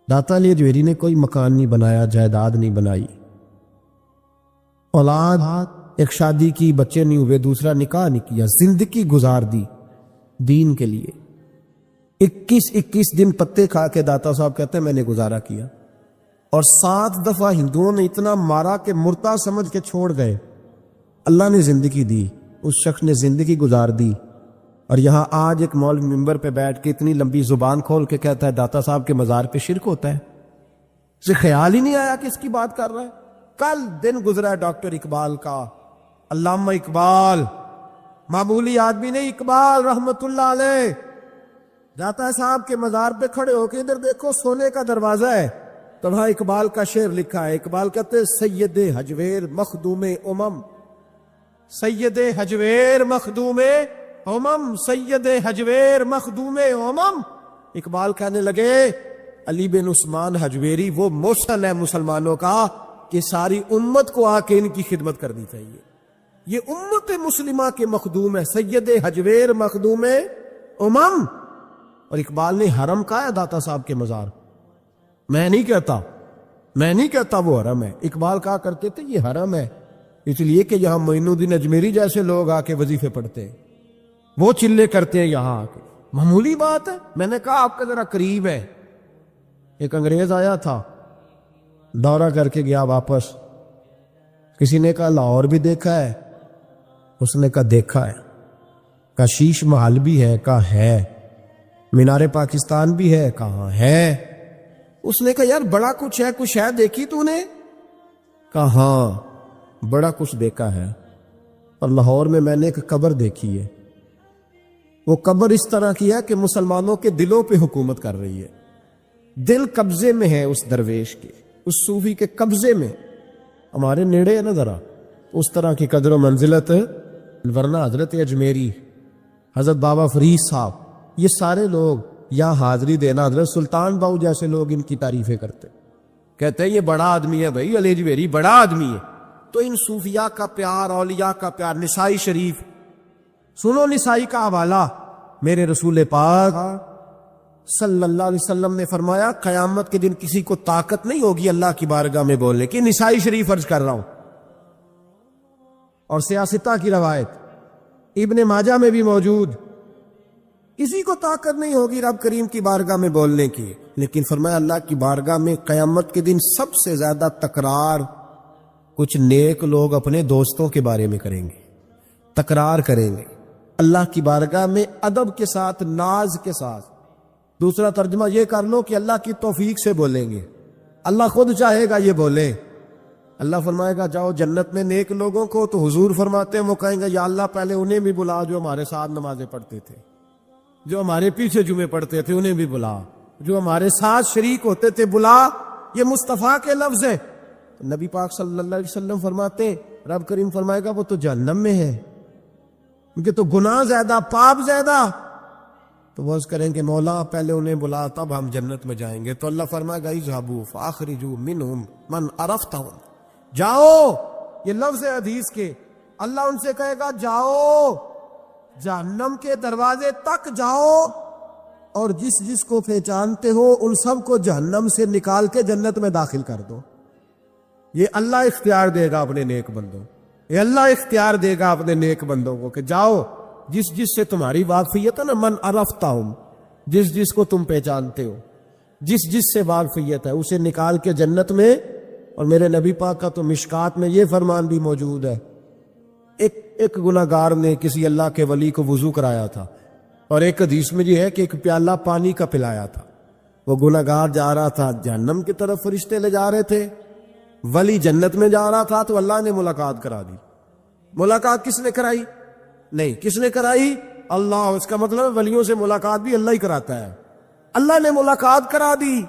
داتا علی اجمیری نے کوئی مکان نہیں بنایا، جائیداد نہیں بنائی، اولاد ایک شادی کی، بچے نہیں ہوئے، دوسرا نکاح نہیں کیا، زندگی گزار دی دین کے لیے۔ 21 دن پتے کھا کے داتا صاحب کہتے ہیں میں نے گزارا کیا، اور 7 دفعہ ہندوؤں نے اتنا مارا کہ مردہ سمجھ کے چھوڑ گئے۔ اللہ نے زندگی دی، اس شخص نے زندگی گزار دی، اور یہاں آج ایک مولوی ممبر پہ بیٹھ کے اتنی لمبی زبان کھول کے کہتا ہے داتا صاحب کے مزار پہ شرک ہوتا ہے۔ اسے خیال ہی نہیں آیا کہ اس کی بات کر رہا ہے۔ کل دن گزرا ہے ڈاکٹر اقبال کا، علامہ اقبال، معمولی آدمی نہیں، اقبال رحمت اللہ علیہ، داتا صاحب کے مزار پہ کھڑے ہو کے ادھر دیکھو سونے کا دروازہ ہے، تو وہاں اقبال کا شعر لکھا ہے۔ اقبال کہتے ہیں سید حجویر مخدوم امم، سید حجویر مخدوم امم، سید حجویر مخدوم امم۔ اقبال کہنے لگے علی بن عثمان حجویری وہ موصل ہے مسلمانوں کا کہ ساری امت کو آ کے ان کی خدمت کرنی چاہیے، یہ امت مسلمہ کے مخدوم ہے، سید حجویر مخدوم امم۔ اور اقبال نے حرم کہا ہے داتا صاحب کے مزار، میں نہیں کہتا وہ حرم ہے، اقبال کہا کرتے تھے یہ حرم ہے، اس لیے کہ یہاں معین الدین اجمیری جیسے لوگ آ کے وظیفے پڑھتے ہیں، وہ چلے کرتے ہیں یہاں آ کے، معمولی بات ہے۔ میں نے کہا آپ کا ذرا قریب ہے۔ ایک انگریز آیا تھا، دورہ کر کے گیا واپس، کسی نے کہا لاہور بھی دیکھا ہے؟ اس نے کہا دیکھا ہے۔ کہا شیش محل بھی ہے؟ کہا ہے۔ مینار پاکستان بھی ہے؟ کہا ہے۔ اس نے کہا یار بڑا کچھ ہے، کچھ ہے دیکھی تو نے؟ کہا ہاں بڑا کچھ دیکھا ہے، اور لاہور میں میں نے ایک قبر دیکھی ہے، وہ قبر اس طرح کی ہے کہ مسلمانوں کے دلوں پہ حکومت کر رہی ہے، دل قبضے میں ہے اس درویش کے، اس صوفی کے قبضے میں۔ ہمارے نیڑے ہے نا ذرا اس طرح کی قدر و منزلت، ورنہ حضرت اجمیری، حضرت بابا فرید صاحب، یہ سارے لوگ یہاں حاضری دینا، حضرت سلطان باؤ جیسے لوگ ان کی تعریفیں کرتے، کہتے ہیں یہ بڑا آدمی ہے بھائی، علی اجمیری بڑا آدمی ہے۔ تو ان صوفیاء کا پیار، اولیاء کا پیار، نسائی شریف سنو، نسائی کا حوالہ، میرے رسول پاک صلی اللہ علیہ وسلم نے فرمایا قیامت کے دن کسی کو طاقت نہیں ہوگی اللہ کی بارگاہ میں بولنے کی، نسائی شریف عرض کر رہا ہوں، اور سیاستہ کی روایت ابن ماجہ میں بھی موجود، کسی کو طاقت نہیں ہوگی رب کریم کی بارگاہ میں بولنے کی، لیکن فرمایا اللہ کی بارگاہ میں قیامت کے دن سب سے زیادہ تکرار کچھ نیک لوگ اپنے دوستوں کے بارے میں کریں گے، تکرار کریں گے اللہ کی بارگاہ میں ادب کے ساتھ، ناز کے ساتھ۔ دوسرا ترجمہ یہ کر لو کہ اللہ کی توفیق سے بولیں گے، اللہ خود چاہے گا یہ بولیں۔ اللہ فرمائے گا جاؤ جنت میں نیک لوگوں کو، تو حضور فرماتے ہیں وہ کہیں گے یا اللہ پہلے انہیں بھی بلا جو ہمارے ساتھ نمازیں پڑھتے تھے، جو ہمارے پیچھے جمعے پڑھتے تھے انہیں بھی بلا، جو ہمارے ساتھ شریک ہوتے تھے بلا۔ یہ مصطفیٰ کے لفظ ہے۔ نبی پاک صلی اللہ علیہ وسلم فرماتے، رب کریم فرمائے گا وہ تو جہنم میں ہے، کیونکہ تو گناہ زیادہ، پاپ زیادہ۔ تو وہ عرض کریں گے مولا پہلے انہیں بلا تب ہم جنت میں جائیں گے۔ تو اللہ فرمائے گا اذهبوا فاخرجوا منهم من عرفتهم، جاؤ، یہ لفظ ہے حدیث کے، اللہ ان سے کہے گا جاؤ جہنم کے دروازے تک جاؤ، اور جس جس کو پہچانتے ہو ان سب کو جہنم سے نکال کے جنت میں داخل کر دو۔ یہ اللہ اختیار دے گا اپنے نیک بندوں، یہ اللہ اختیار دے گا اپنے نیک بندوں کو کہ جاؤ جس جس سے تمہاری واقفیت ہے نا، من عرفتہم، جس جس کو تم پہچانتے ہو، جس جس سے واقفیت ہے اسے نکال کے جنت میں۔ اور میرے نبی پاک کا تو مشکات میں یہ فرمان بھی موجود ہے، ایک گناہگار نے کسی اللہ کے ولی کو وضو کرایا تھا، اور ایک حدیث میں یہ ہے کہ ایک پیالہ پانی کا پلایا تھا، وہ گناہگار جا رہا تھا جہنم کی طرف، فرشتے لے جا رہے تھے، ولی جنت میں جا رہا تھا، تو اللہ نے ملاقات کرا دی۔ ملاقات کس نے کرائی؟ نہیں، کس نے کرائی؟ اللہ۔ اس کا مطلب ولیوں سے ملاقات بھی اللہ ہی کراتا ہے، اللہ نے ملاقات کرا دی۔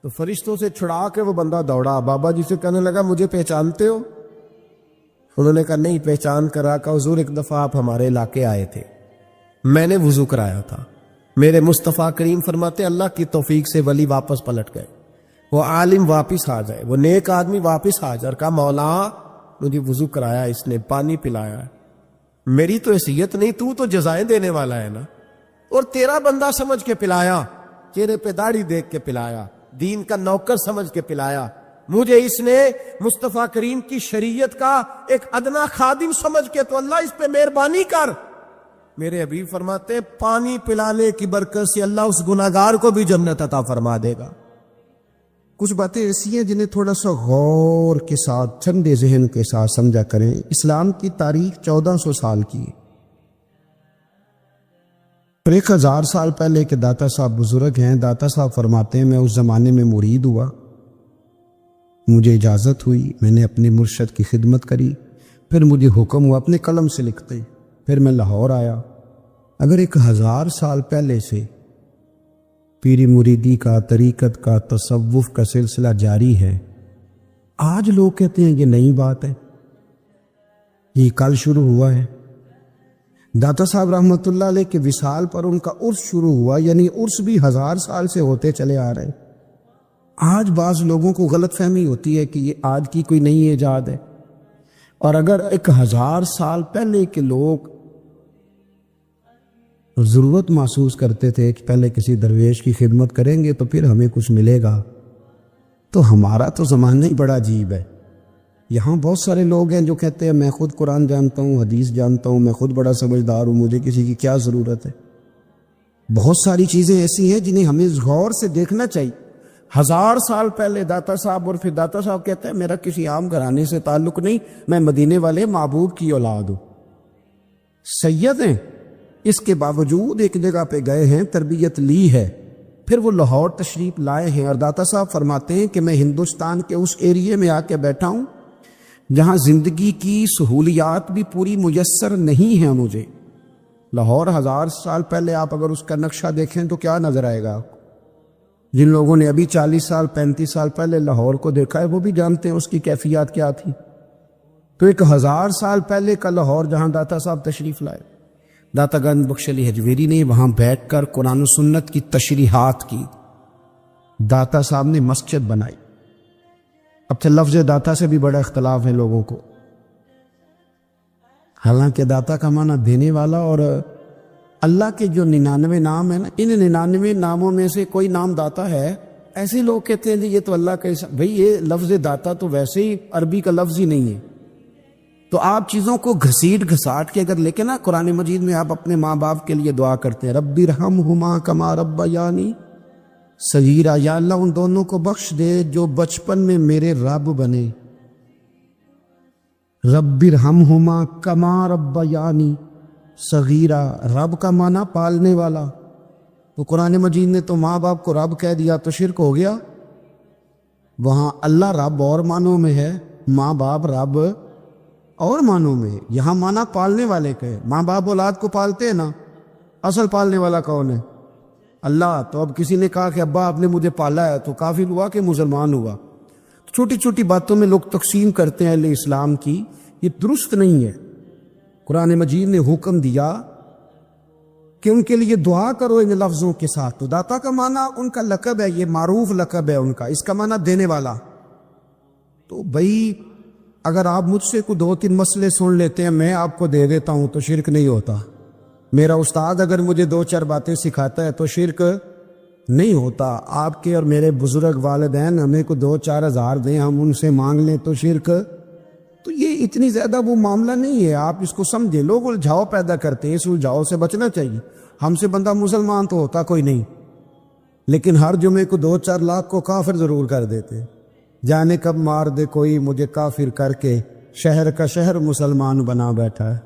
تو فرشتوں سے چھڑا کے وہ بندہ دوڑا، بابا جی سے کہنے لگا مجھے پہچانتے ہو؟ انہوں نے کہا نہیں پہچان کرا، کہ حضور ایک دفعہ آپ ہمارے علاقے آئے تھے، میں نے وضو کرایا تھا، میرے مصطفیٰ کریم فرماتے اللہ کی توفیق سے ولی واپس پلٹ گئے، وہ عالم واپس آ جائے، وہ نیک آدمی واپس آ جائے، کہا مولا مجھے وضو کرایا اس نے، پانی پلایا ہے، میری تو حیثیت نہیں، تو جزائیں دینے والا ہے نا، اور تیرا بندہ سمجھ کے پلایا، چہرے پہ داڑھی دیکھ کے پلایا، دین کا نوکر سمجھ کے پلایا، مجھے اس نے مصطفیٰ کریم کی شریعت کا ایک ادنا خادم سمجھ کے، تو اللہ اس پہ مہربانی کر۔ میرے حبیب فرماتے پانی پلانے کی برکت سے اللہ اس گناہگار کو بھی جنت عطا فرما دے گا۔ کچھ باتیں ایسی ہیں جنہیں تھوڑا سا غور کے ساتھ، ٹھنڈے ذہن کے ساتھ سمجھا کریں۔ اسلام کی تاریخ 1400 سال کی ہے، پھر 1000 سال پہلے کے داتا صاحب بزرگ ہیں، داتا صاحب فرماتے ہیں میں اس زمانے میں مرید ہوا، مجھے اجازت ہوئی، میں نے اپنے مرشد کی خدمت کری، پھر مجھے حکم ہوا اپنے قلم سے لکھتے، پھر میں لاہور آیا۔ اگر 1000 سال پہلے سے پیری مریدی کا، طریقت کا، تصوف کا سلسلہ جاری ہے، آج لوگ کہتے ہیں یہ نئی بات ہے، یہ کل شروع ہوا ہے۔ داتا صاحب رحمۃ اللہ علیہ کے وصال پر ان کا عرس شروع ہوا، یعنی عرس بھی 1000 سال سے ہوتے چلے آ رہے ہیں۔ آج بعض لوگوں کو غلط فہمی ہوتی ہے کہ یہ آج کی کوئی نئی ایجاد ہے، اور اگر 1000 سال پہلے کے لوگ ضرورت محسوس کرتے تھے کہ پہلے کسی درویش کی خدمت کریں گے تو پھر ہمیں کچھ ملے گا، تو ہمارا تو زمانہ ہی بڑا عجیب ہے۔ یہاں بہت سارے لوگ ہیں جو کہتے ہیں میں خود قرآن جانتا ہوں، حدیث جانتا ہوں، میں خود بڑا سمجھدار ہوں، مجھے کسی کی کیا ضرورت ہے۔ بہت ساری چیزیں ایسی ہیں جنہیں ہمیں غور سے دیکھنا چاہیے۔ 1000 سال پہلے داتا صاحب، اور پھر داتا صاحب کہتے ہیں میرا کسی عام گھرانے سے تعلق نہیں، میں مدینے والے محبوب کی اولاد ہوں، سید ہیں، اس کے باوجود ایک جگہ پہ گئے ہیں، تربیت لی ہے، پھر وہ لاہور تشریف لائے ہیں، اور داتا صاحب فرماتے ہیں کہ میں ہندوستان کے اس ایریے میں آ کے بیٹھا ہوں جہاں زندگی کی سہولیات بھی پوری میسر نہیں ہیں مجھے۔ لاہور 1000 سال پہلے آپ اگر اس کا نقشہ دیکھیں تو کیا نظر آئے گا؟ جن لوگوں نے ابھی 40 سال 35 سال پہلے لاہور کو دیکھا ہے وہ بھی جانتے ہیں اس کی کیفیات کیا تھی۔ تو 1000 سال پہلے کا لاہور جہاں داتا صاحب تشریف لائے، داتا گنج بخش علی حجویری نے وہاں بیٹھ کر قرآن و سنت کی تشریحات کی، داتا صاحب نے مسجد بنائی۔ اب تو لفظ داتا سے بھی بڑا اختلاف ہے لوگوں کو، حالانکہ داتا کا معنی دینے والا، اور اللہ کے جو 99 نام ہیں نا، ان 99 ناموں میں سے کوئی نام داتا ہے۔ ایسے لوگ کہتے ہیں یہ تو اللہ کا بھئی یہ لفظ داتا تو ویسے ہی عربی کا لفظ ہی نہیں ہے۔ تو آپ چیزوں کو گھسیٹ گھساٹ کے اگر لے کے نا قرآن مجید میں آپ اپنے ماں باپ کے لیے دعا کرتے ہیں، رب ارحمہما کما ربیانی صغیرا، یا اللہ ان دونوں کو بخش دے جو بچپن میں میرے رب بنے۔ رب ارحمہما کما ربیانی صغیرا، رب کا معنی پالنے والا، تو قرآن مجید نے تو ماں باپ کو رب کہہ دیا تو شرک ہو گیا۔ وہاں اللہ رب اور معنوں میں ہے، ماں باپ رب اور معنوں میں، یہاں معنی پالنے والے کا ہے۔ ماں باپ اولاد کو پالتے ہیں نا، اصل پالنے والا کون ہے؟ اللہ۔ تو اب کسی نے کہا کہ ابا آپ نے مجھے پالا ہے تو کافر ہوا کہ مسلمان ہوا؟ چھوٹی چھوٹی باتوں میں لوگ تقسیم کرتے ہیں اہل اسلام کی، یہ درست نہیں ہے۔ قرآن مجید نے حکم دیا کہ ان کے لیے دعا کرو ان لفظوں کے ساتھ۔ تو داتا کا معنی ان کا لقب ہے، یہ معروف لقب ہے ان کا، اس کا معنی دینے والا۔ تو بھائی اگر آپ مجھ سے کوئی 2-3 مسئلے سن لیتے ہیں میں آپ کو دے دیتا ہوں تو شرک نہیں ہوتا۔ میرا استاد اگر مجھے 2-4 باتیں سکھاتا ہے تو شرک نہیں ہوتا۔ آپ کے اور میرے بزرگ والدین ہمیں کو 2-4 ہزار دیں، ہم ان سے مانگ لیں تو شرک، تو یہ اتنی زیادہ وہ معاملہ نہیں ہے۔ آپ اس کو سمجھیں، لوگ الجھاؤ پیدا کرتے ہیں، اس الجھاؤ سے بچنا چاہیے۔ ہم سے بندہ مسلمان تو ہوتا کوئی نہیں، لیکن ہر جمعے کو 2-4 لاکھ کو کافر ضرور کر دیتے۔ جانے کب مار دے کوئی مجھے کافر کر کے، شہر کا شہر مسلمان بنا بیٹھا ہے۔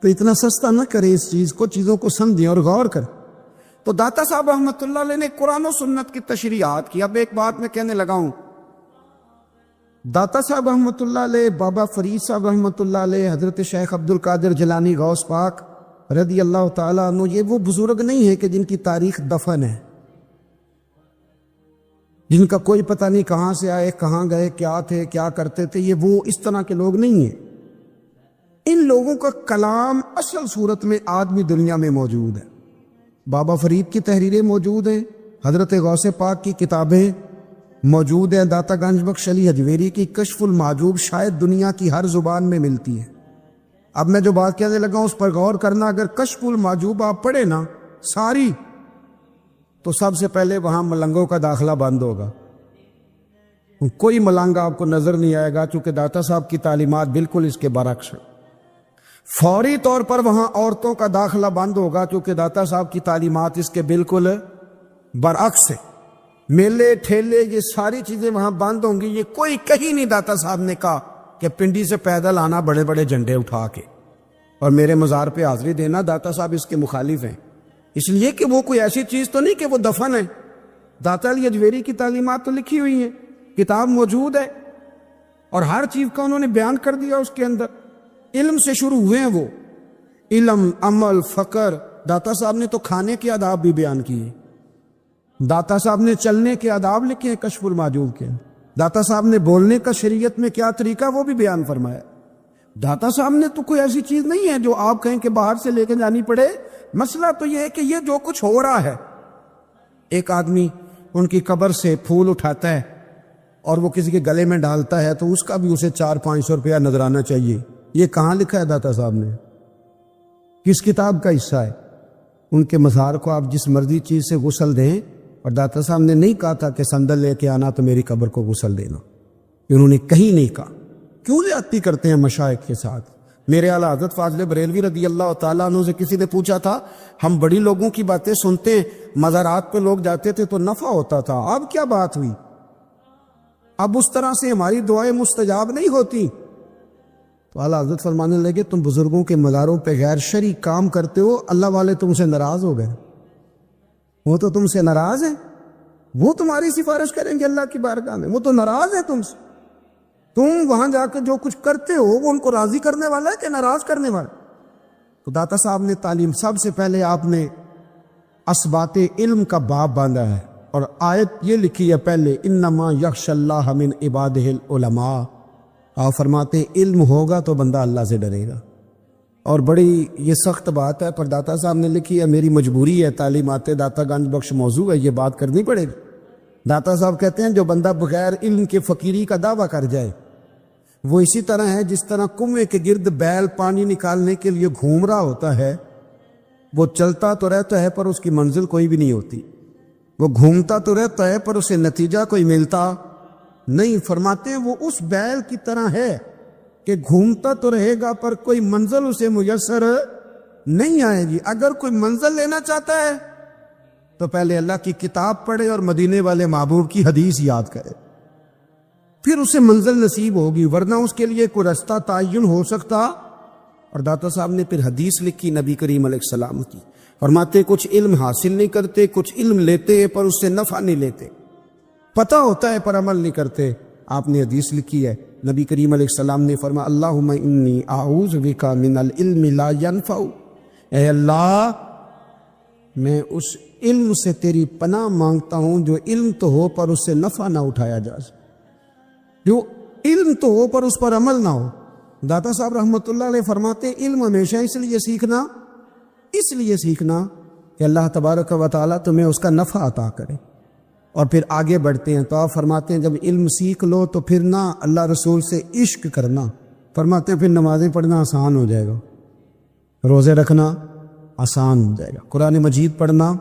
تو اتنا سستا نہ کرے اس چیز کو، چیزوں کو سمجھیں اور غور کریں۔ تو داتا صاحب رحمۃ اللہ علیہ نے قرآن و سنت کی تشریحات کی۔ اب ایک بات میں کہنے لگا ہوں، داتا صاحب رحمۃ اللہ علیہ، بابا فرید صاحب رحمۃ اللہ علیہ، حضرت شیخ عبد القادر جیلانی غوث پاک رضی اللہ تعالیٰ عنہ، یہ وہ بزرگ نہیں ہیں کہ جن کی تاریخ دفن ہے، جن کا کوئی پتہ نہیں کہاں سے آئے، کہاں گئے، کیا تھے، کیا کرتے تھے، یہ وہ اس طرح کے لوگ نہیں ہیں۔ ان لوگوں کا کلام اصل صورت میں آدمی دنیا میں موجود ہے۔ بابا فرید کی تحریریں موجود ہیں، حضرت غوث پاک کی کتابیں موجود ہیں، داتا گنج بخش علی حجویری کی کشف المحجوب شاید دنیا کی ہر زبان میں ملتی ہے۔ اب میں جو بات کہنے لگا ہوں اس پر غور کرنا، اگر کشف المحجوب آپ پڑھیں نا ساری، تو سب سے پہلے وہاں ملنگوں کا داخلہ بند ہوگا. کوئی ملنگ آپ کو نظر نہیں آئے گا، چونکہ داتا صاحب کی تعلیمات بالکل اس کے برعکس ہیں. فوری طور پر وہاں عورتوں کا داخلہ بند ہوگا، چونکہ داتا صاحب کی تعلیمات اس کے بالکل برعکس ہے. میلے ٹھیلے یہ ساری چیزیں وہاں بند ہوں گی. یہ کوئی کہیں نہیں داتا صاحب نے کہا کہ پنڈی سے پیدل آنا بڑے بڑے جھنڈے اٹھا کے اور میرے مزار پہ حاضری دینا. داتا صاحب اس کے مخالف ہیں، اس لیے کہ وہ کوئی ایسی چیز تو نہیں کہ وہ دفن ہے. داتا علی اجویری کی تعلیمات تو لکھی ہوئی ہیں، کتاب موجود ہے، اور ہر چیز کا انہوں نے بیان کر دیا. اس کے اندر علم سے شروع ہوئے ہیں وہ، علم، عمل، فقر. داتا صاحب نے تو کھانے کے آداب بھی بیان کیے. داتا صاحب نے چلنے کے آداب لکھے ہیں کشف المعجوب کے. داتا صاحب نے بولنے کا شریعت میں کیا طریقہ وہ بھی بیان فرمایا. داتا صاحب نے تو کوئی ایسی چیز نہیں ہے جو آپ کہیں کہ باہر سے لے کے جانی پڑے. مسئلہ تو یہ ہے کہ یہ جو کچھ ہو رہا ہے، ایک آدمی ان کی قبر سے پھول اٹھاتا ہے اور وہ کسی کے گلے میں ڈالتا ہے تو اس کا بھی اسے 400-500 روپیہ نظرانہ چاہیے. یہ کہاں لکھا ہے داتا صاحب نے؟ کس کتاب کا حصہ ہے؟ ان کے مزار کو آپ جس مرضی چیز سے غسل دیں، اور داتا صاحب نے نہیں کہا تھا کہ سندل لے کے آنا تو میری قبر کو غسل دینا. انہوں نے کہیں نہیں کہا. کیوں زیادتی کرتے ہیں مشائخ کے ساتھ؟ میرے اعلیٰ حضرت فاضل بریلوی رضی اللہ تعالیٰ عنہ سے کسی نے پوچھا تھا، ہم بڑی لوگوں کی باتیں سنتے ہیں، مزارات پہ لوگ جاتے تھے تو نفع ہوتا تھا، اب کیا بات ہوئی؟ اب اس طرح سے ہماری دعائیں مستجاب نہیں ہوتی. تو اعلیٰ حضرت فرمانے لگے، تم بزرگوں کے مزاروں پہ غیر شرعی کام کرتے ہو، اللہ والے تم سے ناراض ہو گئے. وہ تو تم سے ناراض ہیں، وہ تمہاری سفارش کریں گے اللہ کی بارگاہ میں، وہ تو ناراض ہے تم سے. تم وہاں جا کے جو کچھ کرتے ہو وہ ان کو راضی کرنے والا ہے کہ ناراض کرنے والا؟ تو داتا صاحب نے تعلیم، سب سے پہلے آپ نے اسبات علم کا باب باندھا ہے، اور آیت یہ لکھی ہے پہلے، انما یخشی اللہ من عبادہ العلماء. آپ فرماتے ہیں علم ہوگا تو بندہ اللہ سے ڈرے گا. اور بڑی یہ سخت بات ہے، پر داتا صاحب نے لکھی ہے، میری مجبوری ہے، تعلیمات داتا گنج بخش موضوع ہے، یہ بات کرنی پڑے گی. داتا صاحب کہتے ہیں جو بندہ بغیر علم کے فقیری کا دعویٰ کر جائے وہ اسی طرح ہے جس طرح کنویں کے گرد بیل پانی نکالنے کے لیے گھوم رہا ہوتا ہے. وہ چلتا تو رہتا ہے پر اس کی منزل کوئی بھی نہیں ہوتی، وہ گھومتا تو رہتا ہے پر اسے نتیجہ کوئی ملتا نہیں. فرماتے ہیں وہ اس بیل کی طرح ہے کہ گھومتا تو رہے گا پر کوئی منزل اسے میسر نہیں آئے گی. اگر کوئی منزل لینا چاہتا ہے تو پہلے اللہ کی کتاب پڑھے اور مدینے والے محبوب کی حدیث یاد کرے، پھر اسے منزل نصیب ہوگی، ورنہ اس کے لیے کوئی رستہ تعین ہو سکتا. اور داتا صاحب نے پھر حدیث لکھی نبی کریم علیہ السلام کی. فرماتے کچھ علم حاصل نہیں کرتے، کچھ علم لیتے ہیں پر اس سے نفع نہیں لیتے، پتہ ہوتا ہے پر عمل نہیں کرتے. آپ نے حدیث لکھی ہے، نبی کریم علیہ السلام نے فرمایا، اللہم انی اعوذ بک من العلم لا ینفع. اے اللہ، میں اس علم سے تیری پناہ مانگتا ہوں جو علم تو ہو پر اس سے نفع نہ اٹھایا جا سکے، جو علم تو ہو پر اس پر عمل نہ ہو. داتا صاحب رحمۃ اللہ علیہ فرماتے ہیں علم ہمیشہ اس لیے سیکھنا کہ اللہ تبارک و تعالیٰ تمہیں اس کا نفع عطا کرے. اور پھر آگے بڑھتے ہیں تو آپ فرماتے ہیں جب علم سیکھ لو تو پھر نہ اللہ رسول سے عشق کرنا. فرماتے ہیں پھر نمازیں پڑھنا آسان ہو جائے گا، روزے رکھنا آسان ہو جائے گا، قرآن مجید پڑھنا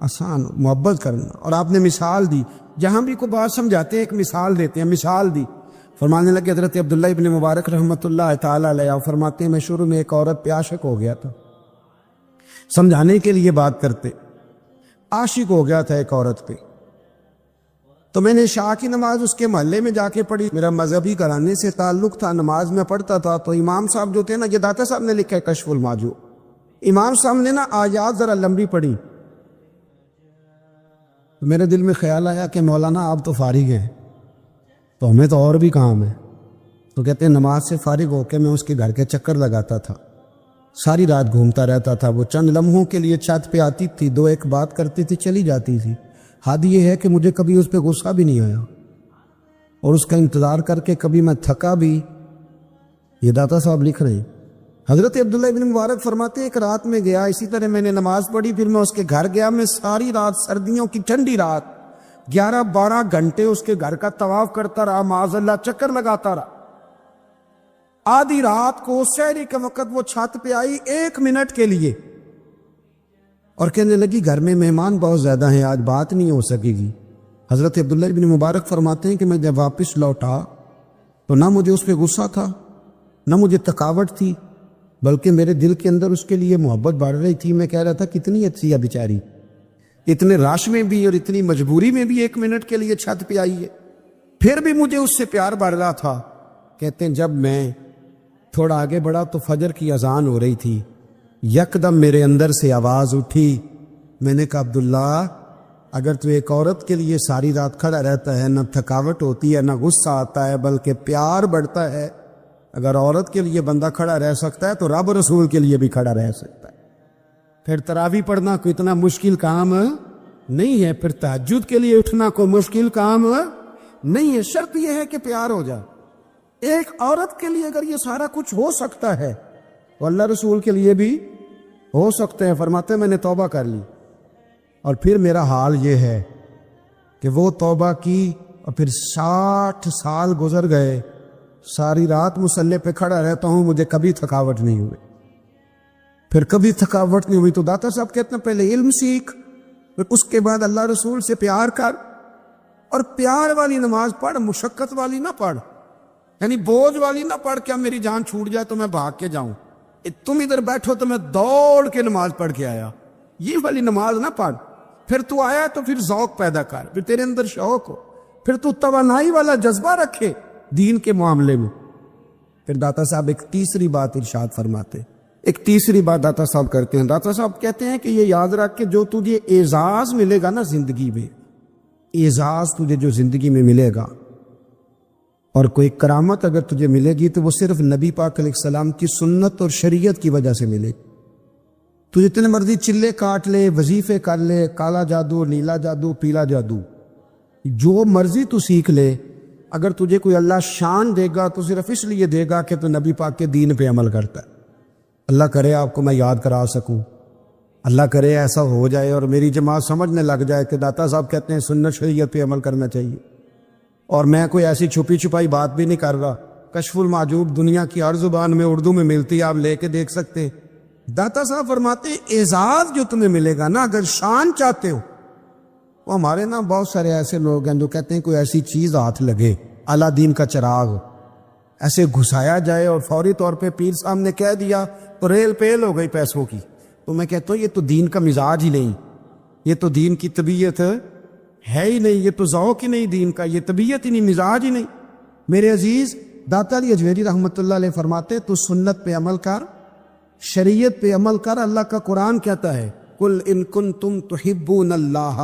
آسان، محبت کرنا. اور آپ نے مثال دی، جہاں بھی کوئی بات سمجھاتے ہیں ایک مثال دیتے ہیں. مثال دی، فرمانے لگے حضرت عبداللہ ابن مبارک رحمۃ اللہ تعالیٰ علیہ فرماتے ہیں میں شروع میں ایک عورت پہ عاشق ہو گیا تھا. سمجھانے کے لیے بات کرتے، عاشق ہو گیا تھا ایک عورت پہ. تو میں نے شاہ کی نماز اس کے محلے میں جا کے پڑھی. میرا مذہبی گھرانے سے تعلق تھا، نماز میں پڑھتا تھا. تو امام صاحب جو تھے نا، یہ داتا صاحب نے لکھا ہے کشف المعجوب، امام صاحب نے نا آیات ذرا لمبی پڑھی. میرے دل میں خیال آیا کہ مولانا آپ تو فارغ ہیں تو ہمیں تو اور بھی کام ہے. تو کہتے ہیں نماز سے فارغ ہو کے میں اس کے گھر کے چکر لگاتا تھا، ساری رات گھومتا رہتا تھا. وہ چند لمحوں کے لیے چھت پہ آتی تھی، دو ایک بات کرتی تھی، چلی جاتی تھی. حد یہ ہے کہ مجھے کبھی اس پہ غصہ بھی نہیں آیا، اور اس کا انتظار کر کے کبھی میں تھکا بھی. یہ داتا صاحب لکھ رہے ہیں. حضرت عبداللہ ابن مبارک فرماتے ہیں ایک رات میں گیا، اسی طرح میں نے نماز پڑھی، پھر میں اس کے گھر گیا. میں ساری رات، سردیوں کی ٹھنڈی رات، 11-12 گھنٹے اس کے گھر کا طواف کرتا رہا، معاذ اللہ چکر لگاتا رہا. آدھی رات کو سحری کے وقت وہ چھت پہ آئی 1 منٹ کے لیے. اور کہنے لگی گھر میں مہمان بہت زیادہ ہیں، آج بات نہیں ہو سکے گی۔ حضرت عبداللہ ابن مبارک فرماتے ہیں کہ میں جب واپس لوٹا تو نہ مجھے اس پہ غصہ تھا، نہ مجھے تھکاوٹ تھی، بلکہ میرے دل کے اندر اس کے لیے محبت بڑھ رہی تھی۔ میں کہہ رہا تھا کتنی اچھی ہے بیچاری، اتنے رش میں بھی اور اتنی مجبوری میں بھی 1 منٹ کے لیے چھت پہ آئی ہے، پھر بھی مجھے اس سے پیار بڑھ رہا تھا۔ کہتے ہیں جب میں تھوڑا آگے بڑھا تو فجر کی اذان ہو رہی تھی، یکدم میرے اندر سے آواز اٹھی۔ میں نے کہا عبداللہ اگر تو ایک عورت کے لیے ساری رات کھڑا رہتا ہے، نہ تھکاوٹ ہوتی ہے، نہ غصہ آتا ہے، بلکہ پیار بڑھتا ہے، اگر عورت کے لیے بندہ کھڑا رہ سکتا ہے تو رب رسول کے لیے بھی کھڑا رہ سکتا ہے۔ پھر تراویح پڑھنا کوئی اتنا مشکل کام نہیں ہے، پھر تہجد کے لیے اٹھنا کوئی مشکل کام نہیں ہے، شرط یہ ہے کہ پیار ہو جائے۔ ایک عورت کے لیے اگر یہ سارا کچھ ہو سکتا ہے تو اللہ رسول کے لیے بھی ہو سکتے ہیں۔ فرماتے ہیں میں نے توبہ کر لی، اور پھر میرا حال یہ ہے کہ وہ توبہ کی اور پھر 60 سال گزر گئے، ساری رات مصلی پہ کھڑا رہتا ہوں، مجھے کبھی تھکاوٹ نہیں ہوئی، پھر کبھی تھکاوٹ نہیں ہوئی۔ تو داتا صاحب کہتے ہیں پہلے علم سیکھ، پھر اس کے بعد اللہ رسول سے پیار کر، اور پیار والی نماز پڑھ، مشقت والی نہ پڑھ، یعنی بوجھ والی نہ پڑھ کہ میری جان چھوٹ جائے تو میں بھاگ کے جاؤں، تم ادھر بیٹھو تو میں دوڑ کے نماز پڑھ کے آیا، یہ والی نماز نہ پڑھ۔ پھر تو آیا تو پھر ذوق پیدا کر، پھر تیرے اندر شوق ہو، پھر تو توانائی والا جذبہ رکھے دین کے معاملے میں۔ پھر داتا صاحب ایک تیسری بات ارشاد فرماتے، ایک تیسری بات داتا صاحب کرتے ہیں۔ داتا صاحب کہتے ہیں کہ یہ یاد رکھ کہ جو تجھے اعزاز ملے گا نا زندگی میں، اعزاز تجھے جو زندگی میں ملے گا، اور کوئی کرامت اگر تجھے ملے گی تو وہ صرف نبی پاک علیہ السلام کی سنت اور شریعت کی وجہ سے ملے گی۔ تو جتنے مرضی چلے کاٹ لے، وظیفے کر لے، کالا جادو، نیلا جادو، پیلا جادو، جو مرضی تو سیکھ لے، اگر تجھے کوئی اللہ شان دے گا تو صرف اس لیے دے گا کہ تو نبی پاک کے دین پہ عمل کرتا ہے۔ اللہ کرے آپ کو میں یاد کرا سکوں، اللہ کرے ایسا ہو جائے اور میری جماعت سمجھنے لگ جائے کہ داتا صاحب کہتے ہیں سنت شریعت پہ عمل کرنا چاہیے، اور میں کوئی ایسی چھپی چھپائی بات بھی نہیں کر رہا۔ کشف المعجوب دنیا کی ہر زبان میں اردو میں ملتی ہے، آپ لے کے دیکھ سکتے ہیں۔ داتا صاحب فرماتے ہیں اعزاز جو تمہیں ملے گا نا، اگر شان چاہتے ہو، وہ ہمارے نا بہت سارے ایسے لوگ ہیں جو کہتے ہیں کوئی ایسی چیز ہاتھ لگے، اعلیٰ دین کا چراغ ایسے گھسایا جائے اور فوری طور پہ پیر صاحب نے کہہ دیا تو ریل پیل ہو گئی پیسوں کی، تو میں کہتا ہوں یہ تو دین کا مزاج ہی نہیں، یہ تو دین کی طبیعت ہے ہی نہیں، یہ تو ذوق ہی نہیں دین کا، یہ طبیعت ہی نہیں، مزاج ہی نہیں۔ میرے عزیز داتا علی اجمیری رحمۃ اللہ علیہ فرماتے تو سنت پہ عمل کر، شریعت پہ عمل کر۔ اللہ کا قرآن کہتا ہے قل ان کنتم تحبون اللہ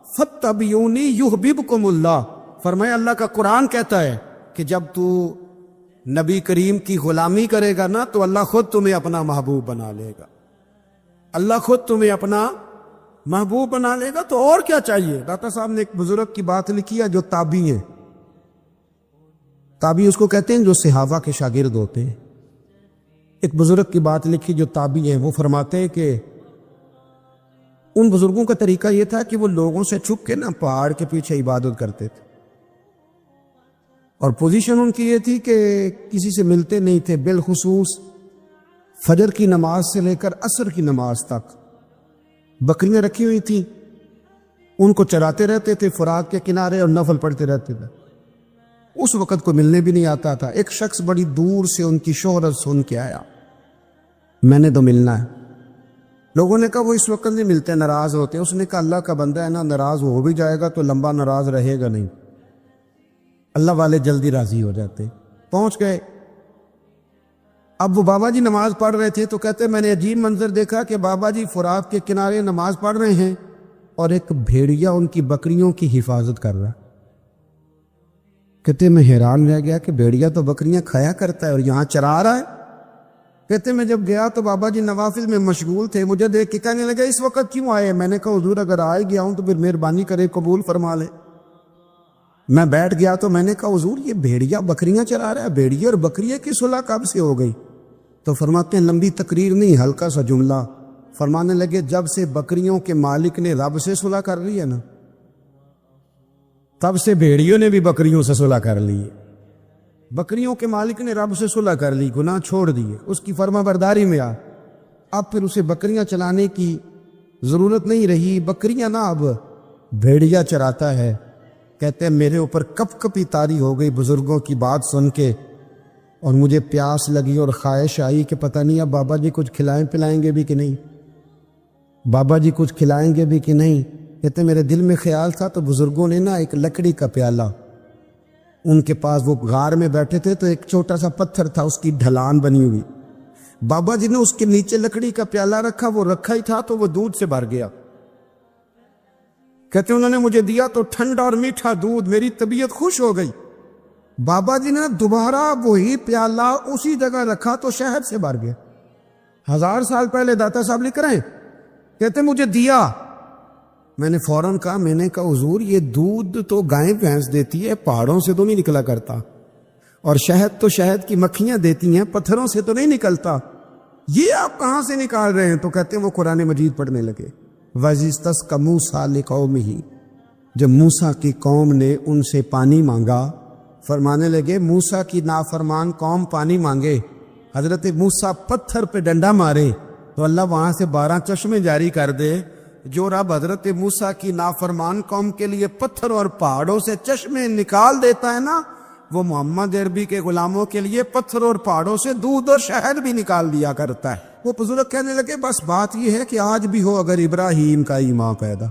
فاتبعونی یحببکم اللہ، فرمایا اللہ کا قرآن کہتا ہے کہ جب تو نبی کریم کی غلامی کرے گا نا تو اللہ خود تمہیں اپنا محبوب بنا لے گا، اللہ خود تمہیں اپنا محبوب بنا لے گا، تو اور کیا چاہیے۔ داتا صاحب نے ایک بزرگ کی بات لکھی ہے جو تابعی ہیں، تابعی اس کو کہتے ہیں جو صحابہ کے شاگرد ہوتے ہیں۔ ایک بزرگ کی بات لکھی جو تابعی ہیں، وہ فرماتے ہیں کہ ان بزرگوں کا طریقہ یہ تھا کہ وہ لوگوں سے چھپ کے نا پہاڑ کے پیچھے عبادت کرتے تھے، اور پوزیشن ان کی یہ تھی کہ کسی سے ملتے نہیں تھے، بالخصوص فجر کی نماز سے لے کر عصر کی نماز تک بکریاں رکھی ہوئی تھیں، ان کو چراتے رہتے تھے فرات کے کنارے اور نفل پڑھتے رہتے تھے۔ اس وقت کو ملنے بھی نہیں آتا تھا۔ ایک شخص بڑی دور سے ان کی شہرت سن کے آیا، میں نے تو ملنا ہے۔ لوگوں نے کہا وہ اس وقت نہیں ملتے، ناراض ہوتے۔ اس نے کہا اللہ کا بندہ ہے نا، ناراض ہو بھی جائے گا تو لمبا ناراض رہے گا نہیں، اللہ والے جلدی راضی ہو جاتے۔ پہنچ گئے، اب وہ بابا جی نماز پڑھ رہے تھے تو کہتے میں نے عجیب منظر دیکھا کہ بابا جی فرات کے کنارے نماز پڑھ رہے ہیں اور ایک بھیڑیا ان کی بکریوں کی حفاظت کر رہا۔ کہتے میں حیران رہ گیا کہ بھیڑیا تو بکریاں کھایا کرتا ہے اور یہاں چرا رہا ہے۔ کہتے میں جب گیا تو بابا جی نوافل میں مشغول تھے، مجھے دیکھ کے کہنے لگا اس وقت کیوں آئے؟ میں نے کہا حضور اگر آئے گیا ہوں تو پھر مہربانی کرے قبول فرما لے۔ میں بیٹھ گیا تو میں نے کہا حضور یہ بھیڑیا بکریاں چرا رہا ہے، بھیڑیا اور بکریے کی صلح کب سے ہو گئی؟ تو فرماتے ہیں لمبی تقریر نہیں، ہلکا سا جملہ، فرمانے لگے جب سے بکریوں کے مالک نے رب سے صلح کر لی ہے نا، تب سے بھیڑیوں نے بھی بکریوں سے صلح کر لی ہے۔ بکریوں کے مالک نے رب سے صلح کر لی، گناہ چھوڑ دیے، اس کی فرما برداری میں آ، اب پھر اسے بکریاں چلانے کی ضرورت نہیں رہی. بکریاں نہ اب بھیڑیا چراتا ہے. کہتے ہیں میرے اوپر کپ کپی طاری ہو گئی بزرگوں کی بات سن کے, اور مجھے پیاس لگی اور خواہش آئی کہ پتہ نہیں اب بابا جی کچھ کھلائیں پلائیں گے بھی کہ نہیں, بابا جی کچھ کھلائیں گے بھی کہ نہیں. کہتے میرے دل میں خیال تھا تو بزرگوں نے نا ایک لکڑی کا پیالہ, ان کے پاس وہ غار میں بیٹھے تھے تو ایک چھوٹا سا پتھر تھا, اس کی ڈھلان بنی ہوئی, بابا جی نے اس کے نیچے لکڑی کا پیالہ رکھا, وہ رکھا ہی تھا تو وہ دودھ سے بھر گیا. کہتے انہوں نے مجھے دیا تو ٹھنڈا اور میٹھا دودھ, میری طبیعت خوش ہو گئی. بابا جی نے دوبارہ وہی پیالہ اسی جگہ رکھا تو شہد سے بھر گیا. 1000 سال پہلے داتا صاحب لکھ رہے ہیں, کہتے مجھے دیا. میں نے فوراً کہا, میں نے کہا حضور یہ دودھ تو گائیں بھینس دیتی ہے, پہاڑوں سے تو نہیں نکلا کرتا, اور شہد تو شہد کی مکھیاں دیتی ہیں, پتھروں سے تو نہیں نکلتا, یہ آپ کہاں سے نکال رہے ہیں؟ تو کہتے ہیں وہ قرآن مجید پڑھنے لگے. وَإِذِ مُوسَىٰ لِقَوْمِهِ, جب موسیٰ کی قوم نے ان سے پانی مانگا, فرمانے لگے موسیٰ کی نافرمان قوم پانی مانگے, حضرت موسیٰ پتھر پہ ڈنڈا مارے تو اللہ وہاں سے 12 چشمے جاری کر دے. جو رب حضرت موسیٰ کی نافرمان قوم کے لیے پتھر اور پہاڑوں سے چشمے نکال دیتا ہے نا, وہ محمد عربی کے غلاموں کے لیے پتھر اور پہاڑوں سے دودھ اور شہد بھی نکال دیا کرتا ہے. وہ بزرگ کہنے لگے بس بات یہ ہے کہ آج بھی ہو اگر ابراہیم کا ایمان پیدا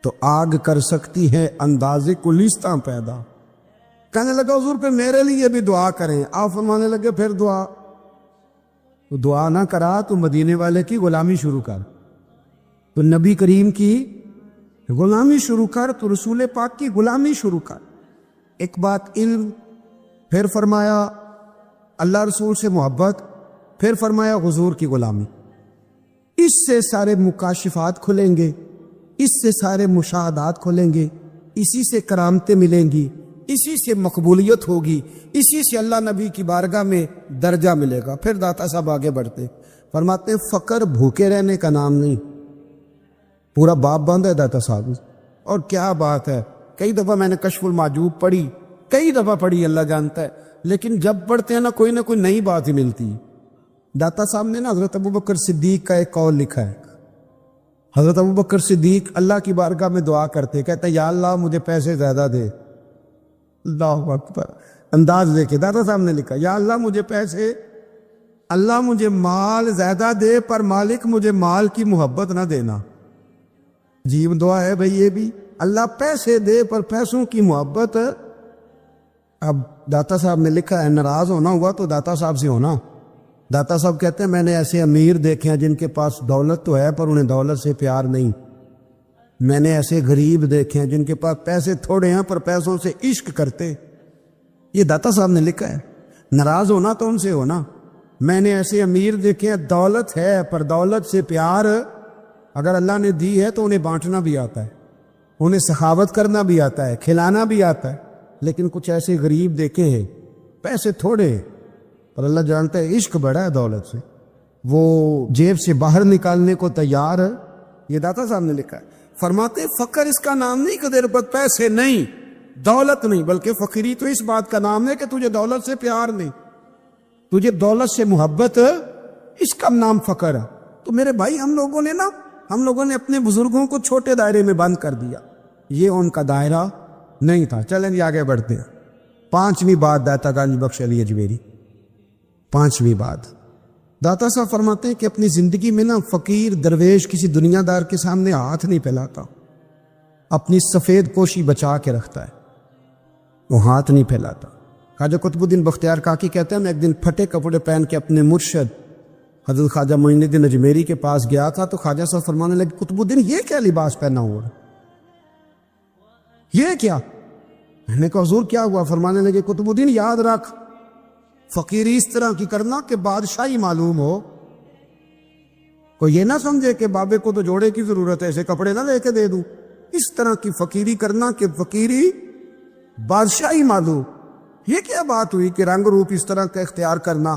تو آگ کر سکتی ہے انداز گلستاں پیدا. کہنے لگا حضور پہ میرے لیے بھی دعا کریں. آپ فرمانے لگے پھر دعا, تو دعا نہ کرا تو مدینے والے کی غلامی شروع کر, تو نبی کریم کی غلامی شروع کر, تو رسول پاک کی غلامی شروع کر. ایک بات علم, پھر فرمایا اللہ رسول سے محبت, پھر فرمایا حضور کی غلامی. اس سے سارے مکاشفات کھلیں گے, اس سے سارے مشاہدات کھلیں گے, اسی سے کرامتیں ملیں گی, اسی سے مقبولیت ہوگی, اسی سے اللہ نبی کی بارگاہ میں درجہ ملے گا. پھر داتا صاحب آگے بڑھتے فرماتے ہیں فقر بھوکے رہنے کا نام نہیں. پورا باب بند ہے داتا صاحب, اور کیا بات ہے. کئی دفعہ میں نے کشف المحجوب پڑھی, کئی دفعہ پڑھی, اللہ جانتا ہے, لیکن جب پڑھتے ہیں نا کوئی نہ کوئی نئی بات ہی ملتی ہے. داتا صاحب نے نا حضرت ابوبکر صدیق کا ایک قول لکھا ہے. حضرت ابوبکر صدیق اللہ کی بارگاہ میں دعا کرتے, کہتے یا اللہ مجھے پیسے زیادہ دے. اللہ اکبر, انداز دیکھے. داتا صاحب نے لکھا یا اللہ مجھے پیسے, اللہ مجھے مال زیادہ دے, پر مالک مجھے مال کی محبت نہ دینا. عجیب دعا ہے بھئی یہ بھی, اللہ پیسے دے پر پیسوں کی محبت. اب داتا صاحب نے لکھا ہے ناراض ہونا ہوا تو داتا صاحب سے ہونا. داتا صاحب کہتے ہیں میں نے ایسے امیر دیکھے ہیں جن کے پاس دولت تو ہے پر انہیں دولت سے پیار نہیں. میں نے ایسے غریب دیکھے ہیں جن کے پاس پیسے تھوڑے ہیں پر پیسوں سے عشق کرتے. یہ داتا صاحب نے لکھا ہے. ناراض ہونا تو ان سے ہونا. میں نے ایسے امیر دیکھے ہیں دولت ہے پر دولت سے پیار, اگر اللہ نے دی ہے تو انہیں بانٹنا بھی آتا ہے, انہیں سخاوت کرنا بھی آتا ہے, کھلانا بھی آتا ہے. لیکن کچھ ایسے غریب دیکھے ہیں پیسے تھوڑے پر اللہ جانتا ہے عشق بڑا ہے دولت سے, وہ جیب سے باہر نکالنے کو تیار ہے. یہ داتا صاحب نے لکھا ہے. فرماتے فقر اس کا نام نہیں کہ تیرے پاس پیسے نہیں, دولت نہیں, بلکہ فقیری تو اس بات کا نام ہے کہ تجھے دولت سے پیار نہیں, تجھے دولت سے محبت, اس کا نام فقر ہے. تو میرے بھائی ہم لوگوں نے اپنے بزرگوں کو چھوٹے دائرے میں بند کر دیا, یہ ان کا دائرہ نہیں تھا. چلیں جی آگے بڑھتے ہیں. 5ویں بات داتا گنج بخش علی اجمیری. 5ویں بات داتا صاحب فرماتے ہیں کہ اپنی زندگی میں نا فقیر درویش کسی دنیا دار کے سامنے ہاتھ نہیں پھیلاتا, اپنی سفید پوشی بچا کے رکھتا ہے, وہ ہاتھ نہیں پھیلاتا. خواجہ قطب الدین بختیار کاکی کہتے ہیں میں ایک دن پھٹے کپڑے پہن کے اپنے مرشد حضرت خواجہ معین الدین اجمیری کے پاس گیا تھا, تو خواجہ صاحب فرمانے لگے قطب الدین یہ کیا لباس پہنا ہوا, یہ کیا؟ میں نے کہا حضور کیا ہوا؟ فرمانے لگے قطب الدین یاد رکھ فقیری اس طرح کی کرنا کہ بادشاہی معلوم ہو, کوئی یہ نہ سمجھے کہ بابے کو تو جوڑے کی ضرورت ہے ایسے کپڑے نہ لے کے دے دوں. اس طرح کی فقیری کرنا کہ فقیری بادشاہی معلوم. یہ کیا بات ہوئی کہ رنگ روپ اس طرح کا اختیار کرنا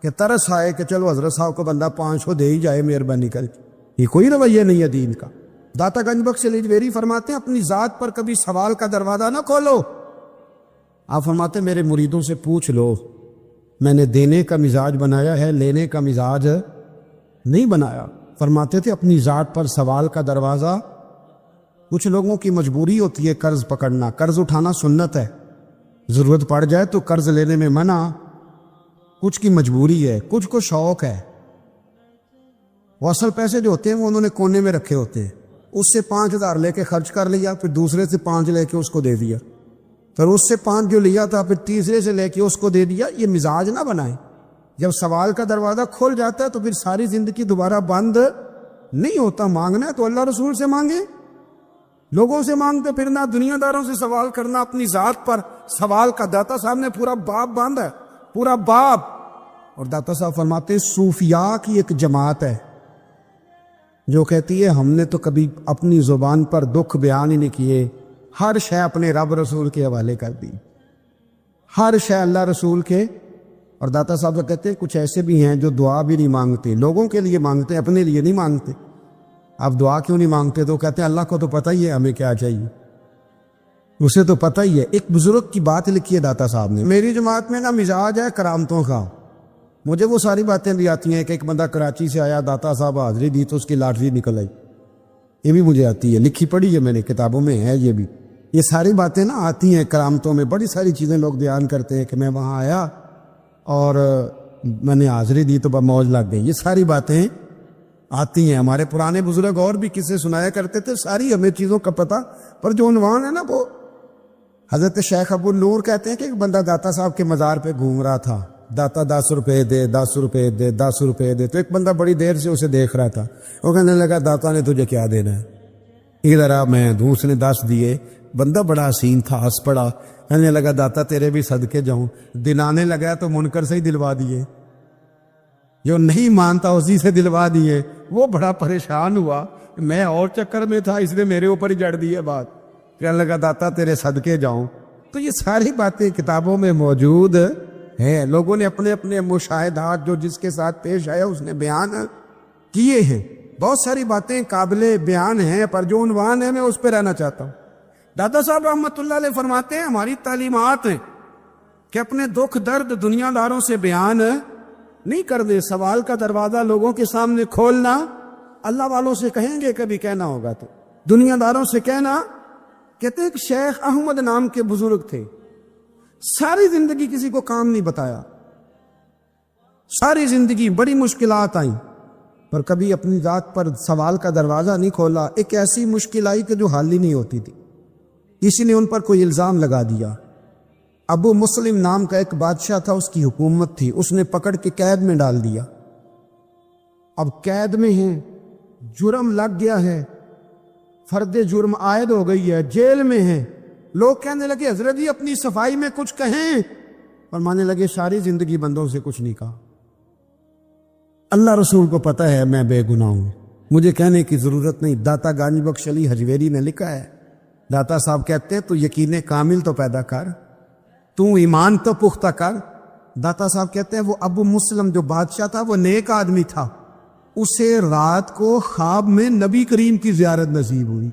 کہ ترس آئے کہ چلو حضرت صاحب کو بندہ 500 دے ہی جائے مہربانی کر کے. یہ کوئی رویہ نہیں ہے دین کا. داتا گنج بخش علی اجمیری فرماتے ہیں اپنی ذات پر کبھی سوال کا دروازہ نہ کھولو. آپ فرماتے ہیں میرے مریدوں سے پوچھ لو, میں نے دینے کا مزاج بنایا ہے, لینے کا مزاج نہیں بنایا. فرماتے تھے اپنی ذات پر سوال کا دروازہ، کچھ لوگوں کی مجبوری ہوتی ہے قرض پکڑنا، قرض اٹھانا سنت ہے، ضرورت پڑ جائے تو قرض لینے میں منع، کچھ کی مجبوری ہے، کچھ کو شوق ہے، وہ اصل پیسے جو ہوتے ہیں وہ انہوں نے کونے میں رکھے ہوتے ہیں، اس سے 5,000 لے کے خرچ کر لیا، پھر دوسرے سے 5 لے کے اس کو دے دیا، پھر اس سے 5 جو لیا تھا پھر تیسرے سے لے کے اس کو دے دیا۔ یہ مزاج نہ بنائیں، جب سوال کا دروازہ کھل جاتا ہے تو پھر ساری زندگی دوبارہ بند نہیں ہوتا۔ مانگنا ہے تو اللہ رسول سے مانگیں، لوگوں سے مانگتے پھرنا، دنیا داروں سے سوال کرنا، اپنی ذات پر سوال کا داتا صاحب نے پورا باب باندھا ہے، پورا باب۔ اور داتا صاحب فرماتے ہیں صوفیاء کی ایک جماعت ہے جو کہتی ہے ہم نے تو کبھی اپنی زبان پر دکھ بیان ہی نہیں کیے، ہر شے اپنے رب رسول کے حوالے کر دی، ہر شے اللہ رسول کے۔ اور داتا صاحب تو کہتے ہیں کچھ ایسے بھی ہیں جو دعا بھی نہیں مانگتے، لوگوں کے لیے مانگتے، اپنے لیے نہیں مانگتے۔ آپ دعا کیوں نہیں مانگتے؟ تو کہتے ہیں اللہ کو تو پتہ ہی ہے ہمیں کیا چاہیے، اسے تو پتہ ہی ہے۔ ایک بزرگ کی بات لکھی ہے داتا صاحب نے، میری جماعت میں نا مزاج ہے کرامتوں کا، مجھے وہ ساری باتیں بھی آتی ہیں کہ ایک بندہ کراچی سے آیا، داتا صاحب حاضری دی تو اس کی لاٹری نکل آئی، یہ بھی مجھے آتی ہے، لکھی پڑھی ہے میں نے، کتابوں میں ہے یہ بھی۔ یہ ساری باتیں نا آتی ہیں کرامتوں میں، بڑی ساری چیزیں لوگ بیان کرتے ہیں کہ میں وہاں آیا اور میں نے حاضری دی تو موج لگ گئی، یہ ساری باتیں آتی ہیں۔ ہمارے پرانے بزرگ اور بھی قصے سنایا کرتے تھے، ساری ہمیں چیزوں کا پتہ، پر جو عنوان ہے نا وہ حضرت شیخ ابو نور کہتے ہیں کہ ایک بندہ داتا صاحب کے مزار پہ گھوم رہا تھا، داتا 10 روپے دے، 10 روپے دے، 10 روپے دے، تو ایک بندہ بڑی دیر سے اسے دیکھ رہا تھا، وہ کہنے لگا داتا نے تجھے کیا دینا ہے، ادھر آ میں دوں۔ اس نے 10 دیے، بندہ بڑا حسین تھا، ہنس پڑا، کہنے لگا داتا تیرے بھی صدقے جاؤں۔ دلانے لگا تو منکر سے ہی دلوا دیے، جو نہیں مانتا اسی سے دلوا دیے۔ وہ بڑا پریشان ہوا، میں اور چکر میں تھا، اس نے میرے اوپر ہی جڑ دی ہے بات، کہنے لگا داتا تیرے صدقے جاؤں۔ تو یہ ساری باتیں کتابوں میں موجود ہیں، لوگوں نے اپنے اپنے مشاہدات جو جس کے ساتھ پیش آیا اس نے بیان کیے ہیں۔ بہت ساری باتیں قابل بیان ہیں، پر جو عنوان ہے میں اس پہ رہنا چاہتا ہوں۔ داتا صاحب رحمۃ اللہ علیہ فرماتے ہیں ہماری تعلیمات ہیں کہ اپنے دکھ درد دنیا داروں سے بیان نہیں کر دے، سوال کا دروازہ لوگوں کے سامنے کھولنا، اللہ والوں سے کہیں گے کبھی کہنا ہوگا تو دنیا داروں سے کہنا۔ کہتے ہیں کہ شیخ احمد نام کے بزرگ تھے، ساری زندگی کسی کو کام نہیں بتایا، ساری زندگی بڑی مشکلات آئیں، پر کبھی اپنی ذات پر سوال کا دروازہ نہیں کھولا۔ ایک ایسی مشکل آئی کہ جو حل ہی نہیں ہوتی تھی، کسی نے ان پر کوئی الزام لگا دیا۔ ابو مسلم نام کا ایک بادشاہ تھا، اس کی حکومت تھی، اس نے پکڑ کے قید میں ڈال دیا۔ اب قید میں ہیں، جرم لگ گیا ہے، فرد جرم عائد ہو گئی ہے، جیل میں ہیں۔ لوگ کہنے لگے حضرت جی اپنی صفائی میں کچھ کہیں، اور ماننے لگے ساری زندگی بندوں سے کچھ نہیں کہا، اللہ رسول کو پتہ ہے میں بے گناہ ہوں، مجھے کہنے کی ضرورت نہیں۔ داتا گانی بخش علی حجویری نے لکھا ہے، داتا صاحب کہتے ہیں تو یقین کامل تو پیدا کر، تو ایمان تو پختہ کر۔ داتا صاحب کہتے ہیں وہ ابو مسلم جو بادشاہ تھا وہ نیک آدمی تھا، اسے رات کو خواب میں نبی کریم کی زیارت نصیب ہوئی،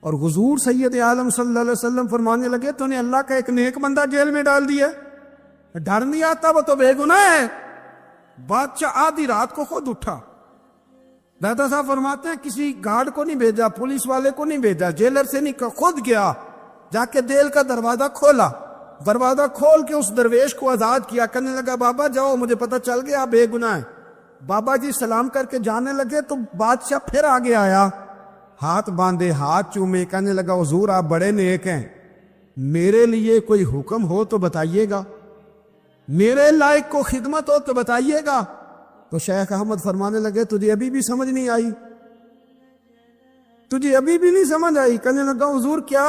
اور حضور سید عالم صلی اللہ علیہ وسلم فرمانے لگے تو نے اللہ کا ایک نیک بندہ جیل میں ڈال دیا، ڈر نہیں آتا، وہ تو بے گناہ ہے۔ بادشاہ آدھی رات کو خود اٹھا، داتا صاحب فرماتے ہیں کسی گارڈ کو نہیں بھیجا، پولیس والے کو نہیں بھیجا، جیلر سے نہیں، خود گیا، جا کے جیل کا دروازہ کھولا، دروازہ کھول کے اس درویش کو آزاد کیا، کہنے لگا بابا جاؤ، مجھے پتہ چل گیا آپ بے گناہ ہیں۔ بابا جی سلام کر کے جانے لگے تو بادشاہ پھر آگے آیا، ہاتھ باندھے، ہاتھ چومے، کہنے لگا حضور آپ بڑے نیک ہیں، میرے لیے کوئی حکم ہو تو بتائیے گا، میرے لائق کو خدمت ہو تو بتائیے گا۔ تو شیخ احمد فرمانے لگے تجھے ابھی بھی سمجھ نہیں آئی، تجھے ابھی بھی نہیں سمجھ آئی؟ کہنے لگا حضور کیا؟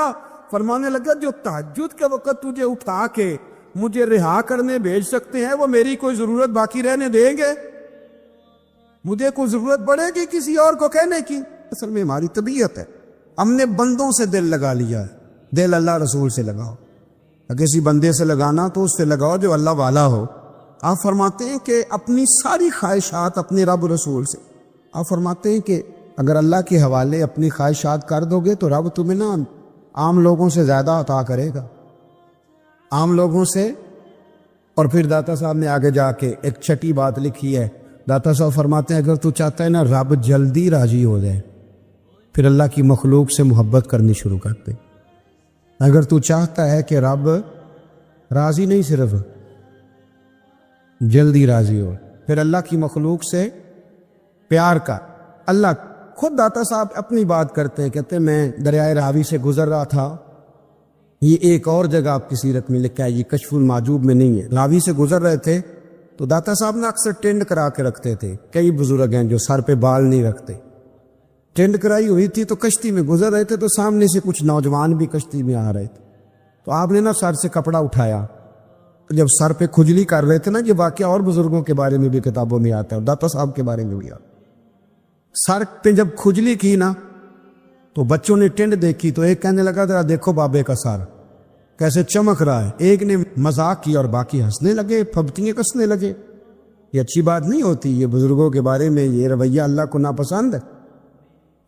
فرمانے لگا جو تہجد کے وقت تجھے اٹھا کے مجھے رہا کرنے بھیج سکتے ہیں وہ میری کوئی ضرورت باقی رہنے دیں گے؟ مجھے کوئی ضرورت پڑے گی کسی اور کو کہنے کی؟ اصل میں ہماری طبیعت ہے، ہم نے بندوں سے دل لگا لیا ہے، دل اللہ رسول سے لگاؤ، اگر کسی بندے سے لگانا تو اس سے لگاؤ جو اللہ والا ہو۔ آپ فرماتے ہیں کہ اپنی ساری خواہشات اپنے رب رسول سے، آپ فرماتے ہیں کہ اگر اللہ کے حوالے اپنی خواہشات کر دو گے تو رب تمہیں نا عام لوگوں سے زیادہ عطا کرے گا، عام لوگوں سے۔ اور پھر داتا صاحب نے آگے جا کے ایک چھٹی بات لکھی ہے، داتا صاحب فرماتے ہیں اگر تو چاہتا ہے نا رب جلدی راضی ہو جائے پھر اللہ کی مخلوق سے محبت کرنی شروع کر دے. اگر تو چاہتا ہے کہ رب راضی نہیں صرف جلدی راضی ہو پھر اللہ کی مخلوق سے پیار کر. اللہ خود داتا صاحب اپنی بات کرتے ہیں, کہتے ہیں میں دریائے راوی سے گزر رہا تھا. یہ ایک اور جگہ آپ کی سیرت میں لکھا ہے, یہ کشف المعجوب میں نہیں ہے. راوی سے گزر رہے تھے تو داتا صاحب نے اکثر ٹینڈ کرا کے رکھتے تھے. کئی بزرگ ہیں جو سر پہ بال نہیں رکھتے, ٹینڈ کرائی ہوئی تھی تو کشتی میں گزر رہے تھے تو سامنے سے کچھ نوجوان بھی کشتی میں آ رہے تھے. تو آپ نے نا سر سے کپڑا اٹھایا, تو جب سر پہ کھجلی کر رہے تھے نا, یہ واقعہ اور بزرگوں کے بارے میں بھی کتابوں میں آتا ہے اور داتا صاحب کے بارے میں بھی آتا ہے. سر پہ جب کھجلی کی نا تو بچوں نے ٹینڈ دیکھی تو ایک کہنے لگا ذرا دیکھو بابے کا سر کیسے چمک رہا ہے. ایک نے مذاق کیا اور باقی ہنسنے لگے, پھبتیاں کسنے لگے. یہ اچھی بات نہیں ہوتی, یہ بزرگوں کے بارے میں یہ رویہ اللہ کو ناپسند ہے.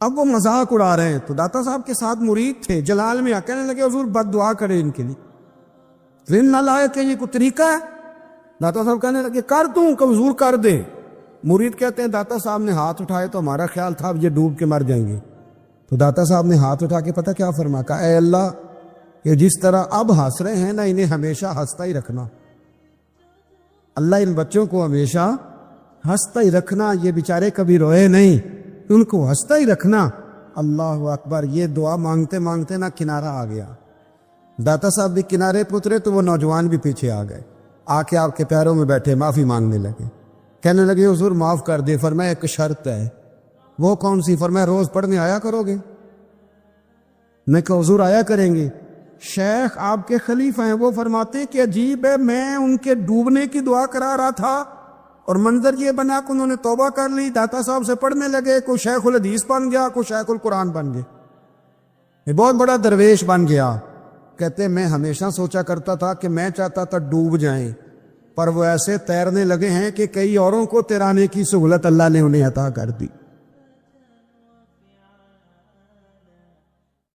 اب وہ مذاق اڑا رہے ہیں تو داتا صاحب کے ساتھ مرید تھے جلال میں, کہنے لگے حضور بد دعا کرے ان کے لیے, ٹرین نہ لائے کہ یہ کوئی طریقہ ہے. داتا صاحب کہنے لگے کر دوں کہ حضور کر دے. مرید کہتے ہیں داتا صاحب نے ہاتھ اٹھائے تو ہمارا خیال تھا اب یہ ڈوب کے مر جائیں گے. تو داتا صاحب نے ہاتھ اٹھا کے پتہ کیا فرمایا, کہا اے اللہ یہ جس طرح اب ہنس رہے ہیں نا انہیں ہمیشہ ہنستا ہی رکھنا. اللہ ان بچوں کو ہمیشہ ہنستا ہی رکھنا, یہ بیچارے کبھی روئے نہیں, ان کو ہنستا ہی رکھنا. اللہ اکبر. یہ دعا مانگتے مانگتے نا کنارہ آ گیا. داتا صاحب بھی کنارے پہ اترے تو وہ نوجوان بھی پیچھے آ گئے, آ کے آپ کے پیروں میں بیٹھے معافی مانگنے لگے. کہنے لگے حضور معاف کر دے. فرمایا ایک شرط ہے. وہ کون سی؟ فرمایا روز پڑھنے آیا کرو گے. میں کہ حضور آیا کریں گے. شیخ آپ کے خلیفہ ہیں, وہ فرماتے کہ عجیب ہے, میں ان کے ڈوبنے کی دعا کرا رہا تھا اور منظر یہ بنا کہ انہوں نے توبہ کر لی, داتا صاحب سے پڑھنے لگے, کوئی شیخ الحدیث بن گیا, کوئی شیخ القرآن بن گئے, یہ بہت بڑا درویش بن گیا. کہتے میں ہمیشہ سوچا کرتا تھا کہ میں چاہتا تھا ڈوب جائیں, پر وہ ایسے تیرنے لگے ہیں کہ کئی اوروں کو تیرانے کی سہولت اللہ نے انہیں عطا کر دی.